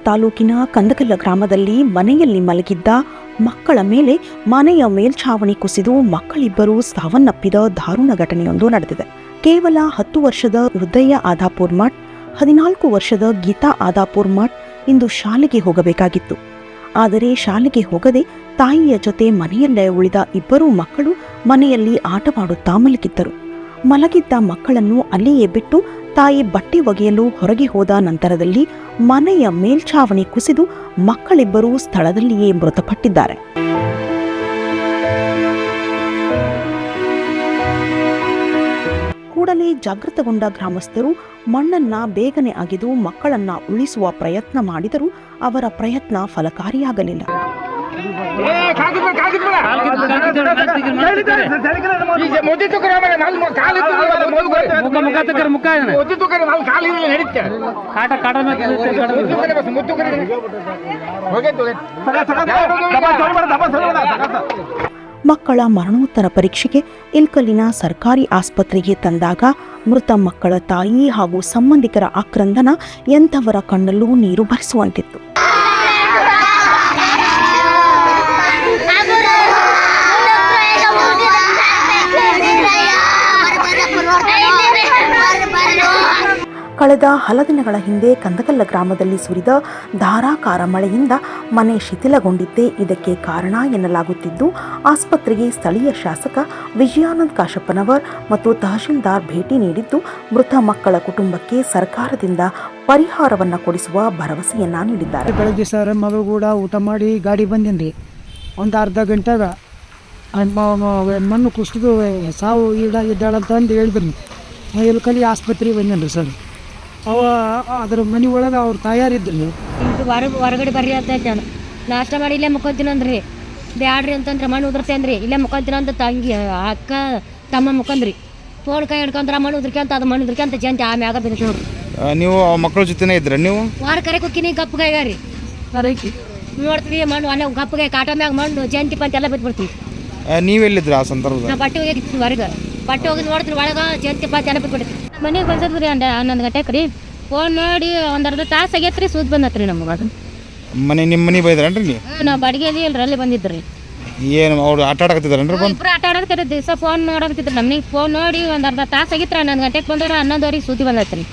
ತಾಲೂಕಿನ ಕಂದಕಲ್ಲ ಗ್ರಾಮದಲ್ಲಿ ಮನೆಯಲ್ಲಿ ಮಲಗಿದ್ದ ಮಕ್ಕಳ ಮೇಲೆ ಮನೆಯ ಮೇಲ್ಛಾವಣಿ ಕುಸಿದು ಮಕ್ಕಳಿಬ್ಬರು ಸಾವನ್ನಪ್ಪಿದ ದಾರುಣ ಘಟನೆಯೊಂದು ನಡೆದಿದೆ. ಕೇವಲ 10 ವರ್ಷದ ಹೃದಯ ಆದಾಪುರ್ ಮಠ್, 14 ವರ್ಷದ ಗೀತಾ ಆದಾಪುರ್ ಮಠ್ ಇಂದು ಶಾಲೆಗೆ ಹೋಗಬೇಕಾಗಿತ್ತು. ಆದರೆ ಶಾಲೆಗೆ ಹೋಗದೆ ತಾಯಿಯ ಜೊತೆ ಮನೆಯಲ್ಲೇ ಉಳಿದ ಇಬ್ಬರೂ ಮಕ್ಕಳು ಮನೆಯಲ್ಲಿ ಆಟವಾಡುತ್ತಾ ಮಲಗಿದ್ದರು. ಮಲಗಿದ್ದ ಮಕ್ಕಳನ್ನು ಅಲ್ಲಿಯೇ ಬಿಟ್ಟು ತಾಯಿ ಬಟ್ಟೆ ಒಗೆಯಲು ಹೊರಗೆ ಹೋದ ನಂತರದಲ್ಲಿ ಮನೆಯ ಮೇಲ್ಛಾವಣಿ ಕುಸಿದು ಮಕ್ಕಳಿಬ್ಬರೂ ಸ್ಥಳದಲ್ಲಿಯೇ ಮೃತಪಟ್ಟಿದ್ದಾರೆ. ಕೂಡಲೇ ಜಾಗೃತಗೊಂಡ ಗ್ರಾಮಸ್ಥರು ಮಣ್ಣನ್ನ ಬೇಗನೆ ಅಗೆದು ಮಕ್ಕಳನ್ನ ಉಳಿಸುವ ಪ್ರಯತ್ನ ಮಾಡಿದರೂ ಅವರ ಪ್ರಯತ್ನ ಫಲಕಾರಿಯಾಗಲಿಲ್ಲ. ಮಕ್ಕಳ ಮರಣೋತ್ತರ ಪರೀಕ್ಷೆಗೆ ಇಲ್ಕಲ್ಲಿನ ಸರ್ಕಾರಿ ಆಸ್ಪತ್ರೆಗೆ ತಂದಾಗ ಮೃತ ಮಕ್ಕಳ ತಾಯಿ ಹಾಗೂ ಸಂಬಂಧಿಕರ ಆಕ್ರಂದನ ಎಂಥವರ ಕಣ್ಣಲ್ಲೂ ನೀರು ಬರಿಸುವಂತಿತ್ತು. ಕಳೆದ ಹಲ ದಿನಗಳ ಹಿಂದೆ ಕಂದಕಲ್ಲ ಗ್ರಾಮದಲ್ಲಿ ಸುರಿದ ಧಾರಾಕಾರ ಮಳೆಯಿಂದ ಮನೆ ಶಿಥಿಲಗೊಂಡಿದ್ದೇ ಇದಕ್ಕೆ ಕಾರಣ ಎನ್ನಲಾಗುತ್ತಿದ್ದು, ಆಸ್ಪತ್ರೆಗೆ ಸ್ಥಳೀಯ ಶಾಸಕ ವಿಜಯಾನಂದ್ ಕಾಶಪ್ಪನವರ್ ಮತ್ತು ತಹಶೀಲ್ದಾರ್ ಭೇಟಿ ನೀಡಿದ್ದು ಮೃತ ಮಕ್ಕಳ ಕುಟುಂಬಕ್ಕೆ ಸರ್ಕಾರದಿಂದ ಪರಿಹಾರವನ್ನು ಕೊಡಿಸುವ ಭರವಸೆಯನ್ನ ನೀಡಿದ್ದಾರೆ. ಬೆಳಗ್ಗೆ ಸರ್ ಮಗಳು ಕೂಡ ಊಟ ಮಾಡಿ ಗಾಡಿ ಬಂದಿನ್ರಿ. ಒಂದು ಅರ್ಧ ಗಂಟೆಗ ಮಣ್ಣು ಕುಸಿದು ಸಾವು ಇದ್ದಾಳಂತಂದು ಹೇಳಿದ್ರಿ. ಇಲ್ಕಲ್ಲಿ ಆಸ್ಪತ್ರೆಗೆ ಬಂದೇನ್ರಿ ಸರ್. ಅದ್ರ ಮನೆ ಒಳಗೆ ಅವ್ರ ತಯಾರಿದ್ರಿ. ಹೊರಗಡೆ ಬರ್ರಿ ಅಂತ ನಾಷ್ಟ ಮಾಡಿ ಇಲ್ಲೇ ಮುಕ್ಕೊಂತೀನಿ ಅಂದ್ರಿ. ಬ್ಯಾಡ್ರಿ ಅಂತಂದ್ರೆ ಮಣ್ಣು ಉದ್ರತೇನ್ರಿ. ಇಲ್ಲೇ ಮುಕ್ಕೊಂತೀನಿ ಅಂತ ತಂಗಿ ಅಕ್ಕ ತಮ್ಮ ಮುಖಂದ್ರಿ. ಫೋನ್ ಕೈ ಹಿಡ್ಕೊಂಡ್ರ ಮಣ್ಣು ಉದ್ರಕ್ಯಂತ ಅದು ಮಣ್ಣು ಉದ್ರಕ್ಯಂತ ಜಂತಿ ಆಮ್ಯಾಗ ಬಿದ್ರಿ. ನೀವು ಮಕ್ಕಳ ಜೊತೆನೇ ಇದ್ರ? ನೀವು ವಾರ ಕರೆ ಕುಕ್ಕಿನಿ ಗಪ್ಪಗಾಯ್ರಿ ನೋಡ್ತೀವಿ ಮಣ್ಣು ಅಲ್ಲೇ ಗಪ್ಪಗಾಯಿ ಕಾಟ ಮ್ಯಾಗ ಮಣ್ಣು ಜಂತಿ ಪಂತ ಎಲ್ಲ ಬಿದ್ಬಿಡ್ತೀವಿ. ನೀವೆಲ್ಲಿದ್ರ ಆ ಸಂದರ್ಭದಲ್ಲಿ? ನಾ ಬಟ್ಟೆ ಹೋಗಿರ್ತೀನಿ ಹೊರಗೆ. ಬಟ್ಟೆ ಹೋಗಿ ನೋಡ್ತೀನಿ ಒಳಗೆ ಜಂತಿ ಪಂತ ಎಲ್ಲ ಬಿದ್ಬಿಡ್ತೀವಿ. ಮನೆಗೆ ಬಂದಿದ್ರಿ 11 ಗಂಟೆಗೆ ರೀ. ಫೋನ್ ನೋಡಿ ಒಂದು ಅರ್ಧ ತಾಸು ಆಗೈತ್ರಿ. ಸೂದ್ ಬಂದತ್ರಿ ನಮಗೆ. ನಿಮ್ಮ ಮನೆ ಬೈದ್ರನ್ರಿ ನೀವು? ನಾವು ಬಾಡಿಗೆಯಲ್ಲಿ ಇಲ್ಲರಲ್ಲಿ ಬಂದಿದ್ರಿ. ಏನು ಅವ್ರು ಆಟ ಆಡಕತ್ತಿದ್ರನ್ರಿ? ಇಬ್ಬರು ಆಟ ಆಡಕತ್ತಿರ ದಿವಸ ಫೋನ್ ನೋಡಕತ್ತಿದ್ರು. ನಮಗೆ ಫೋನ್ ನೋಡಿ ಒಂದು ಅರ್ಧ ತಾಸು ಆಗಿತ್ತು. 11 ಗಂಟೆಗೆ ಬಂದ್ರೆ 11:30 ಸೂತಿ ಬಂದೈತ್ರಿ.